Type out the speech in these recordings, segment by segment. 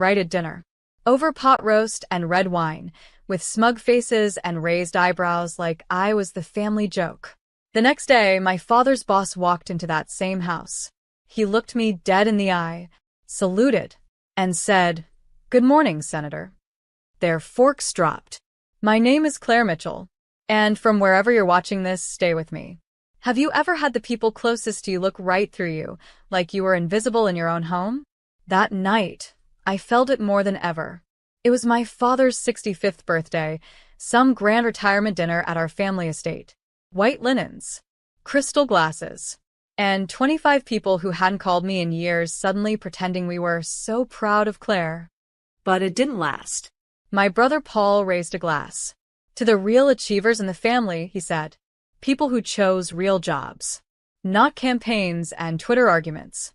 right at dinner. Over pot roast and red wine, with smug faces and raised eyebrows like I was the family joke. The next day, my father's boss walked into that same house. He looked me dead in the eye, saluted, and said, "Good morning, Senator." Their forks dropped. "My name is Claire Mitchell, and from wherever you're watching this, stay with me. Have you ever had the people closest to you look right through you, like you were invisible in your own home? That night, I felt it more than ever. It was my father's 65th birthday, some grand retirement dinner at our family estate. White linens, crystal glasses, and 25 people who hadn't called me in years suddenly pretending we were so proud of Claire. But it didn't last. My brother Paul raised a glass. "To the real achievers in the family," he said. "People who chose real jobs, not campaigns and Twitter arguments."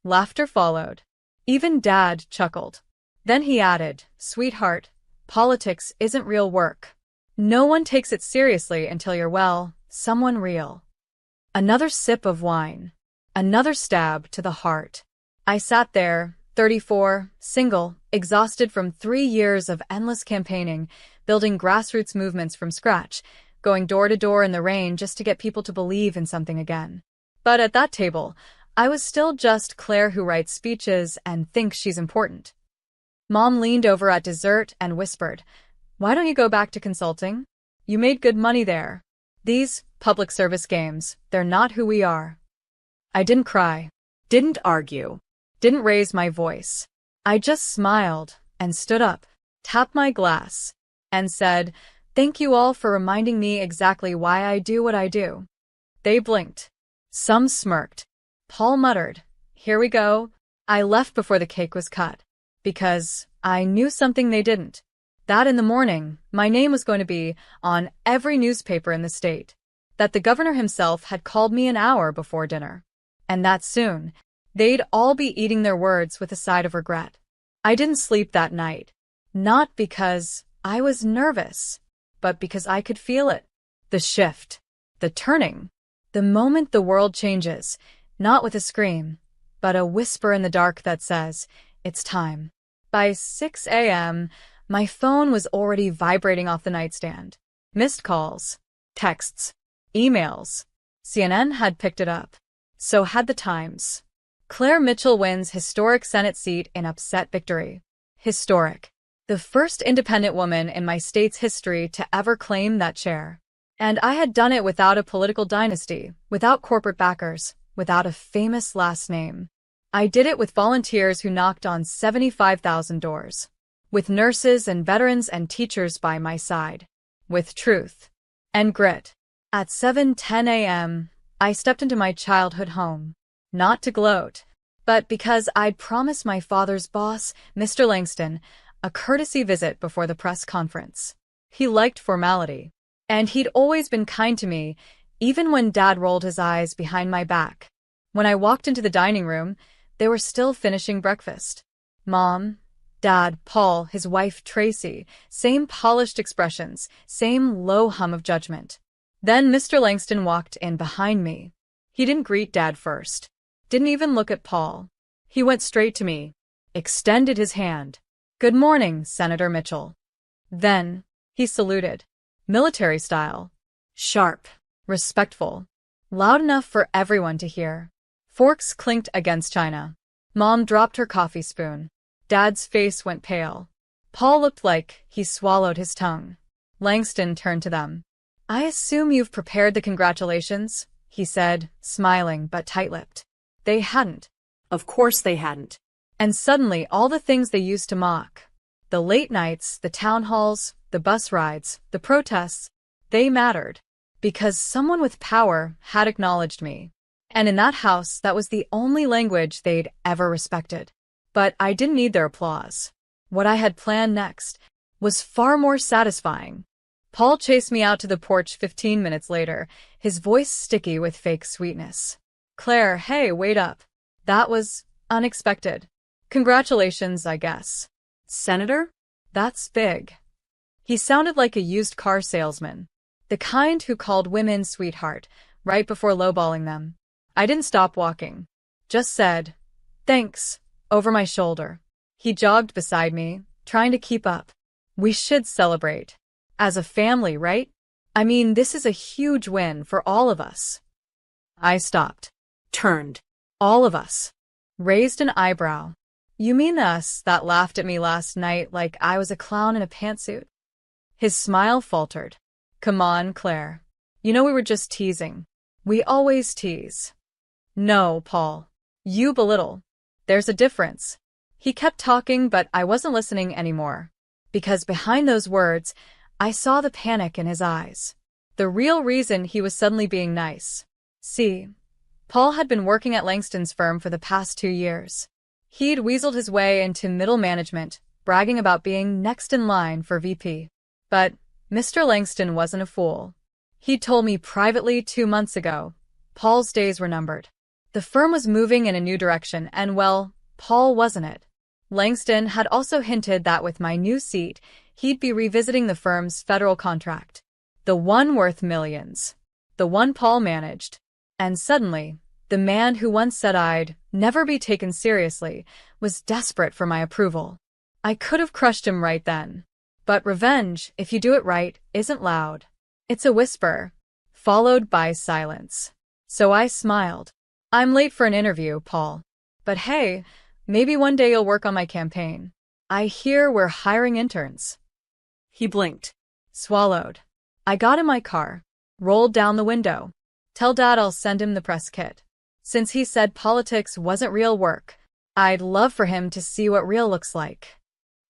Laughter followed. Even Dad chuckled. Then he added, "Sweetheart, politics isn't real work. No one takes it seriously until you're, well, someone real." Another sip of wine. Another stab to the heart. I sat there, 34, single, exhausted from 3 years of endless campaigning, building grassroots movements from scratch, going door to door in the rain just to get people to believe in something again. But at that table, I was still just Claire who writes speeches and thinks she's important. Mom leaned over at dessert and whispered, "Why don't you go back to consulting? You made good money there. These public service games, they're not who we are." I didn't cry, Didn't argue. didn't raise my voice. I just smiled and stood up, tapped my glass, and said, "Thank you all for reminding me exactly why I do what I do." They blinked. Some smirked. Paul muttered, "Here we go." I left before the cake was cut, because I knew something they didn't. That in the morning, my name was going to be on every newspaper in the state. That the governor himself had called me an hour before dinner. And that soon, they'd all be eating their words with a side of regret. I didn't sleep that night. Not because I was nervous, but because I could feel it. The shift. The turning. The moment the world changes, not with a scream, but a whisper in the dark that says, "It's time." By 6 a.m., my phone was already vibrating off the nightstand. Missed calls, texts, emails. CNN had picked it up. So had the Times. Claire Mitchell wins historic Senate seat in upset victory. Historic. The first independent woman in my state's history to ever claim that chair. And I had done it without a political dynasty, without corporate backers, without a famous last name. I did it with volunteers who knocked on 75,000 doors. With nurses and veterans and teachers by my side. With truth. And grit. At 7:10 a.m., I stepped into my childhood home. Not to gloat, but because I'd promised my father's boss, Mr. Langston, a courtesy visit before the press conference. He liked formality. And he'd always been kind to me, even when Dad rolled his eyes behind my back. When I walked into the dining room, they were still finishing breakfast. Mom, Dad, Paul, his wife Tracy, same polished expressions, same low hum of judgment. Then Mr. Langston walked in behind me. He didn't greet Dad first. Didn't even look at Paul. He went straight to me, extended his hand. "Good morning, Senator Mitchell." Then, he saluted. Military style. Sharp. Respectful. Loud enough for everyone to hear. Forks clinked against china. Mom dropped her coffee spoon. Dad's face went pale. Paul looked like he swallowed his tongue. Langston turned to them. "I assume you've prepared the congratulations," he said, smiling but tight-lipped. They hadn't. Of course they hadn't. And suddenly all the things they used to mock. The late nights, the town halls, the bus rides, the protests, they mattered. Because someone with power had acknowledged me. And in that house, that was the only language they'd ever respected. But I didn't need their applause. What I had planned next was far more satisfying. Paul chased me out to the porch 15 minutes later, his voice sticky with fake sweetness. "Claire, hey, wait up. That was unexpected. Congratulations, I guess." "Senator?" "That's big." He sounded like a used car salesman. The kind who called women sweetheart right before lowballing them. I didn't stop walking. Just said, "Thanks," over my shoulder. He jogged beside me, trying to keep up. We should celebrate. As a family, right? I mean, this is a huge win for all of us. I stopped. Turned. All of us. Raised an eyebrow. You mean us that laughed at me last night like I was a clown in a pantsuit? His smile faltered. Come on, Claire. You know we were just teasing. We always tease. No, Paul. You belittle. There's a difference. He kept talking, but I wasn't listening anymore. Because behind those words, I saw the panic in his eyes. The real reason he was suddenly being nice. See, Paul had been working at Langston's firm for the past 2 years. He'd weaseled his way into middle management, bragging about being next in line for VP. But Mr. Langston wasn't a fool. He told me privately 2 months ago, Paul's days were numbered. The firm was moving in a new direction, and well, Paul wasn't it. Langston had also hinted that with my new seat, he'd be revisiting the firm's federal contract. The one worth millions. The one Paul managed. And suddenly, the man who once said I'd never be taken seriously was desperate for my approval. I could have crushed him right then. But revenge, if you do it right, isn't loud. It's a whisper, followed by silence. So I smiled. I'm late for an interview, Paul. But hey, maybe one day you'll work on my campaign. I hear we're hiring interns. He blinked. Swallowed. I got in my car, rolled down the window. Tell Dad I'll send him the press kit. Since he said politics wasn't real work, I'd love for him to see what real looks like.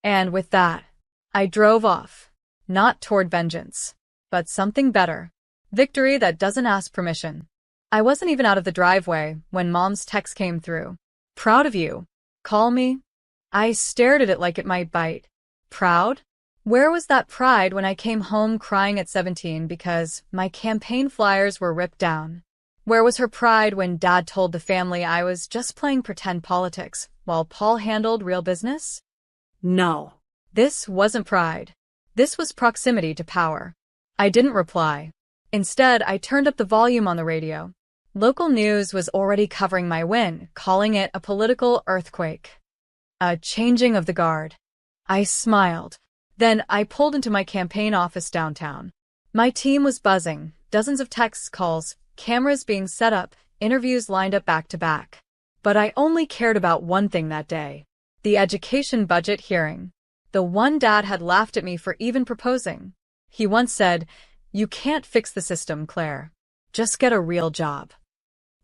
And with that, I drove off. Not toward vengeance, but something better. Victory that doesn't ask permission. I wasn't even out of the driveway when Mom's text came through. Proud of you. Call me? I stared at it like it might bite. Proud? Where was that pride when I came home crying at 17 because my campaign flyers were ripped down? Where was her pride when Dad told the family I was just playing pretend politics while Paul handled real business? No. This wasn't pride. This was proximity to power. I didn't reply. Instead, I turned up the volume on the radio. Local news was already covering my win, calling it a political earthquake. A changing of the guard. I smiled. Then I pulled into my campaign office downtown. My team was buzzing, dozens of text calls, cameras being set up, interviews lined up back to back. But I only cared about one thing that day. The education budget hearing. The one Dad had laughed at me for even proposing. He once said, "You can't fix the system, Claire. Just get a real job."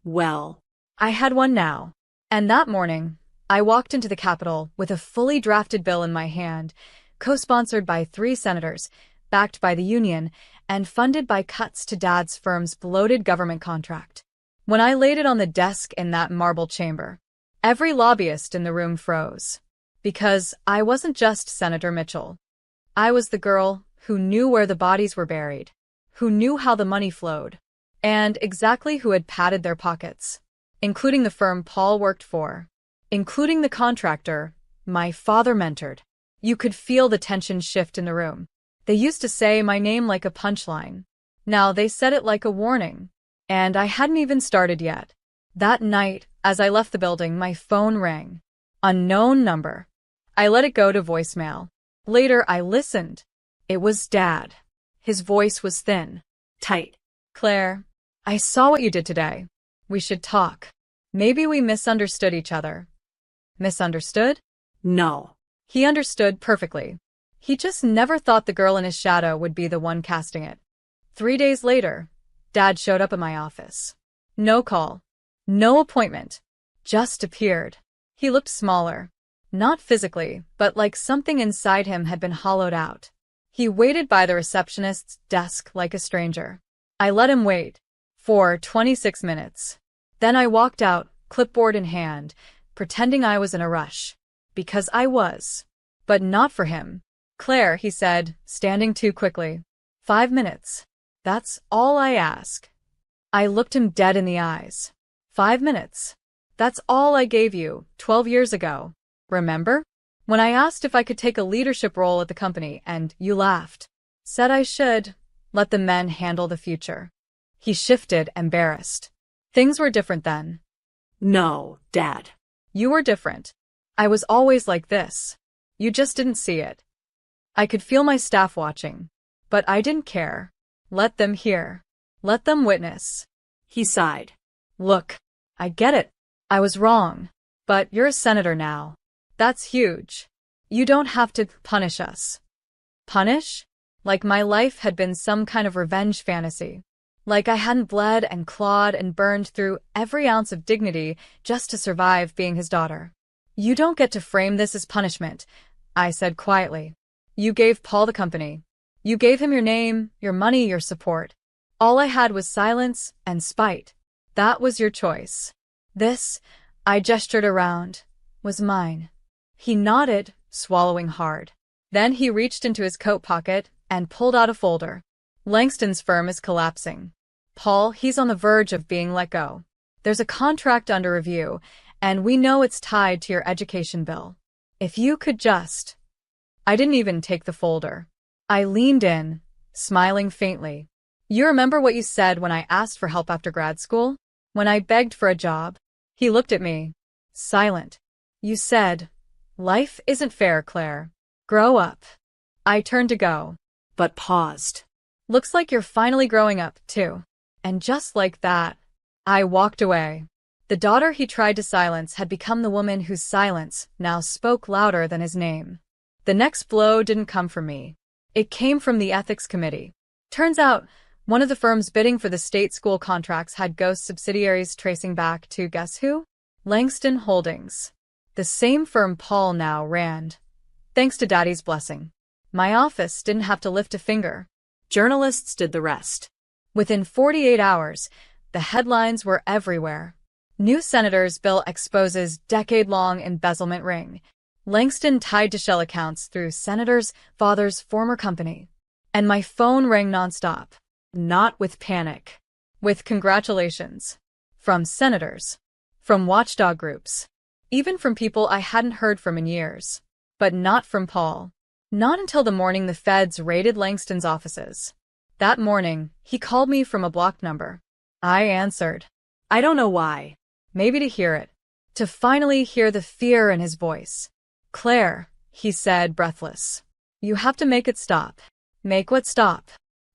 Well, I had one now. And that morning, I walked into the Capitol with a fully drafted bill in my hand, co-sponsored by 3 senators, backed by the union, and funded by cuts to Dad's firm's bloated government contract. When I laid it on the desk in that marble chamber, every lobbyist in the room froze. Because I wasn't just Senator Mitchell. I was the girl who knew where the bodies were buried, who knew how the money flowed, and exactly who had padded their pockets, including the firm Paul worked for, including the contractor my father mentored. You could feel the tension shift in the room. They used to say my name like a punchline. Now they said it like a warning. And I hadn't even started yet. That night, as I left the building, my phone rang. Unknown number. I let it go to voicemail. Later, I listened. It was Dad. His voice was thin. Tight. Claire, I saw what you did today. We should talk. Maybe we misunderstood each other. Misunderstood? No. He understood perfectly. He just never thought the girl in his shadow would be the one casting it. 3 days later, Dad showed up at my office. No call. No appointment. Just appeared. He looked smaller. Not physically, but like something inside him had been hollowed out. He waited by the receptionist's desk like a stranger. I let him wait. For 26 minutes. Then I walked out, clipboard in hand, pretending I was in a rush. Because I was. But not for him. Claire, he said, standing too quickly. 5 minutes. That's all I ask. I looked him dead in the eyes. 5 minutes. That's all I gave you 12 years ago. Remember? When I asked if I could take a leadership role at the company and you laughed. Said I should let the men handle the future. He shifted, embarrassed. Things were different then. No, Dad. You were different. I was always like this. You just didn't see it. I could feel my staff watching. But I didn't care. Let them hear. Let them witness. He sighed. Look, I get it. I was wrong. But you're a senator now. That's huge. You don't have to punish us. Punish? Like my life had been some kind of revenge fantasy. Like I hadn't bled and clawed and burned through every ounce of dignity just to survive being his daughter. You don't get to frame this as punishment, I said quietly. You gave Paul the company. You gave him your name, your money, your support. All I had was silence and spite. That was your choice. This, I gestured around, was mine. He nodded, swallowing hard. Then he reached into his coat pocket and pulled out a folder. Langston's firm is collapsing. Paul, he's on the verge of being let go. There's a contract under review, and we know it's tied to your education bill. If you could just... I didn't even take the folder. I leaned in, smiling faintly. You remember what you said when I asked for help after grad school? When I begged for a job? He looked at me, silent. You said, life isn't fair, Claire. Grow up. I turned to go, but paused. Looks like you're finally growing up, too. And just like that, I walked away. The daughter he tried to silence had become the woman whose silence now spoke louder than his name. The next blow didn't come from me. It came from the ethics committee. Turns out, one of the firms bidding for the state school contracts had ghost subsidiaries tracing back to guess who? Langston Holdings. The same firm Paul now ran. Thanks to Daddy's blessing. My office didn't have to lift a finger. Journalists did the rest. Within 48 hours, the headlines were everywhere. New senator's bill exposes decade-long embezzlement ring. Langston tied to shell accounts through senator's father's former company. And my phone rang nonstop. Not with panic. With congratulations. From senators. From watchdog groups. Even from people I hadn't heard from in years. But not from Paul. Not until the morning the feds raided Langston's offices. That morning, he called me from a blocked number. I answered. I don't know why. Maybe to hear it. To finally hear the fear in his voice. Claire, he said, breathless. You have to make it stop. Make what stop?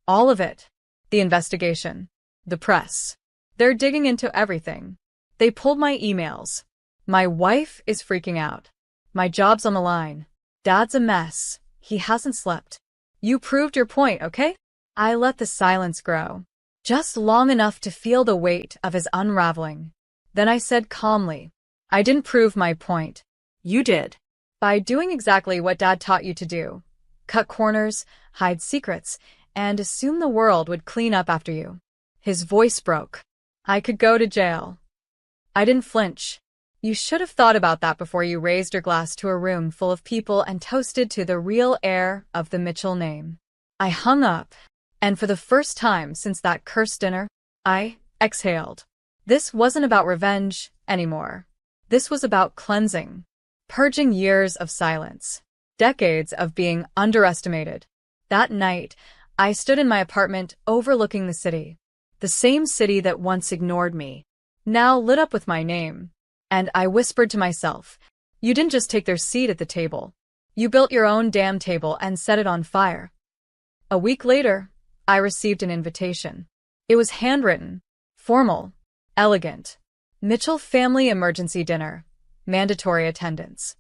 All of it. The investigation. The press. They're digging into everything. They pulled my emails. My wife is freaking out. My job's on the line. Dad's a mess. He hasn't slept. You proved your point, okay? I let the silence grow. Just long enough to feel the weight of his unraveling. Then I said calmly, I didn't prove my point. You did. By doing exactly what Dad taught you to do. Cut corners, hide secrets, and assume the world would clean up after you. His voice broke. I could go to jail. I didn't flinch. You should have thought about that before you raised your glass to a room full of people and toasted to the real heir of the Mitchell name. I hung up, and for the first time since that cursed dinner, I exhaled. This wasn't about revenge anymore. This was about cleansing. Purging years of silence. Decades of being underestimated. That night, I stood in my apartment overlooking the city. The same city that once ignored me. Now lit up with my name. And I whispered to myself, you didn't just take their seat at the table. You built your own damn table and set it on fire. A week later, I received an invitation. It was handwritten, formal, elegant. Mitchell family emergency dinner. Mandatory attendance.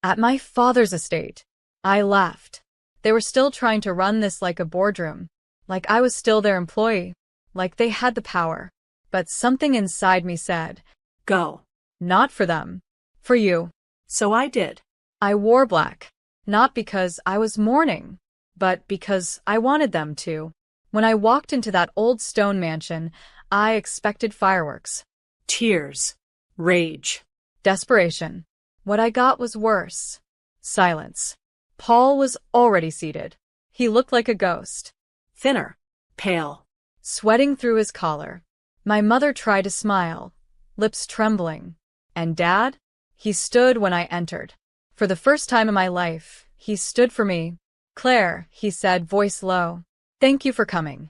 At my father's estate. I laughed. They were still trying to run this like a boardroom. Like I was still their employee. Like they had the power. But something inside me said, go. Not for them. For you. So I did. I wore black. Not because I was mourning, but because I wanted them to. When I walked into that old stone mansion, I expected fireworks. Tears. Rage. Desperation. What I got was worse. Silence. Paul was already seated. He looked like a ghost. Thinner. Pale. Sweating through his collar. My mother tried to smile, lips trembling. And Dad? He stood when I entered. For the first time in my life, he stood for me. Claire, he said, voice low. Thank you for coming.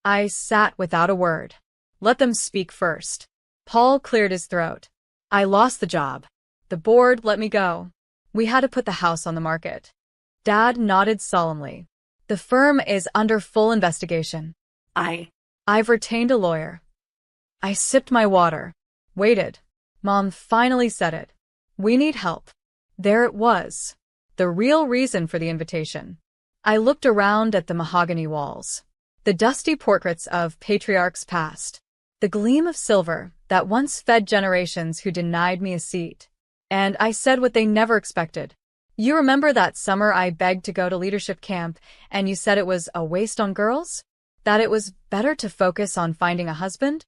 I sat without a word. Let them speak first. Paul cleared his throat. I lost the job. The board let me go. We had to put the house on the market. Dad nodded solemnly. The firm is under full investigation. I've retained a lawyer. I sipped my water. Waited. Mom finally said it. We need help. There it was. The real reason for the invitation. I looked around at the mahogany walls. The dusty portraits of patriarchs past. The gleam of silver that once fed generations who denied me a seat. And I said what they never expected. You remember that summer I begged to go to leadership camp and you said it was a waste on girls? That it was better to focus on finding a husband?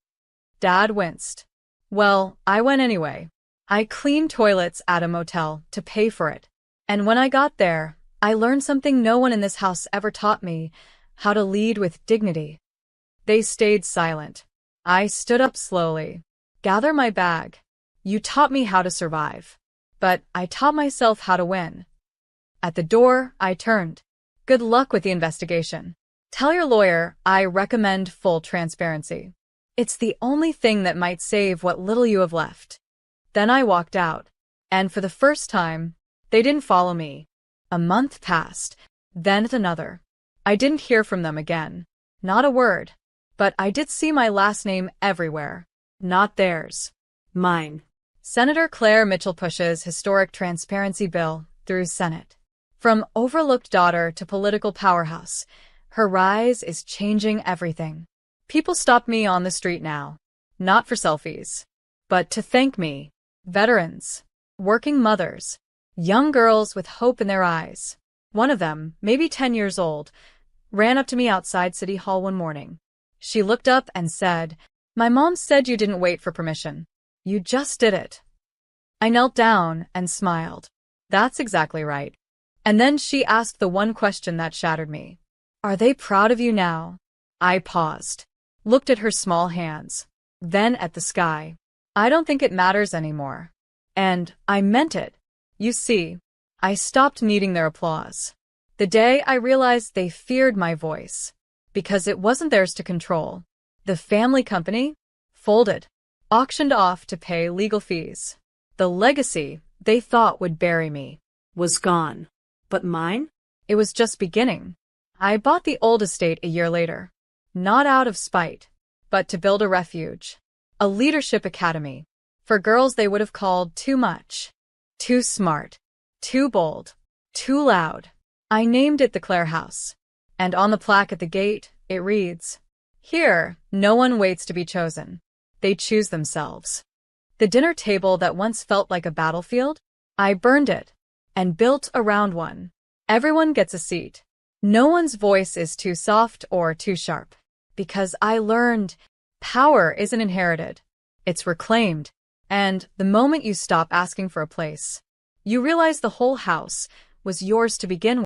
Dad winced. Well, I went anyway. I cleaned toilets at a motel to pay for it. And when I got there, I learned something no one in this house ever taught me, how to lead with dignity. They stayed silent. I stood up slowly. Gather my bag. You taught me how to survive. But I taught myself how to win. At the door, I turned. Good luck with the investigation. Tell your lawyer I recommend full transparency. It's the only thing that might save what little you have left. Then I walked out. And for the first time, they didn't follow me. A month passed, then another. I didn't hear from them again. Not a word. But I did see my last name everywhere. Not theirs. Mine. Senator Claire Mitchell pushes historic transparency bill through Senate. From overlooked daughter to political powerhouse, her rise is changing everything. People stop me on the street now. Not for selfies, but to thank me. Veterans, working mothers, young girls with hope in their eyes. One of them, maybe 10 years old, ran up to me outside City Hall one morning. She looked up and said, "My mom said you didn't wait for permission. You just did it." I knelt down and smiled. That's exactly right. And then she asked the one question that shattered me. Are they proud of you now? I paused, looked at her small hands, then at the sky. I don't think it matters anymore. And I meant it. You see, I stopped needing their applause. The day I realized they feared my voice, because it wasn't theirs to control. The family company folded, auctioned off to pay legal fees. The legacy they thought would bury me Was gone. But mine? It was just beginning. I bought the old estate a year later, not out of spite, but to build a refuge, a leadership academy, for girls they would have called too much, too smart, too bold, too loud. I named it the Claire House, and on the plaque at the gate, it reads, "Here, no one waits to be chosen. They choose themselves." The dinner table that once felt like a battlefield, I burned it and built around one. Everyone gets a seat. No one's voice is too soft or too sharp, because I learned power isn't inherited. It's reclaimed, and the moment you stop asking for a place, you realize the whole house was yours to begin with.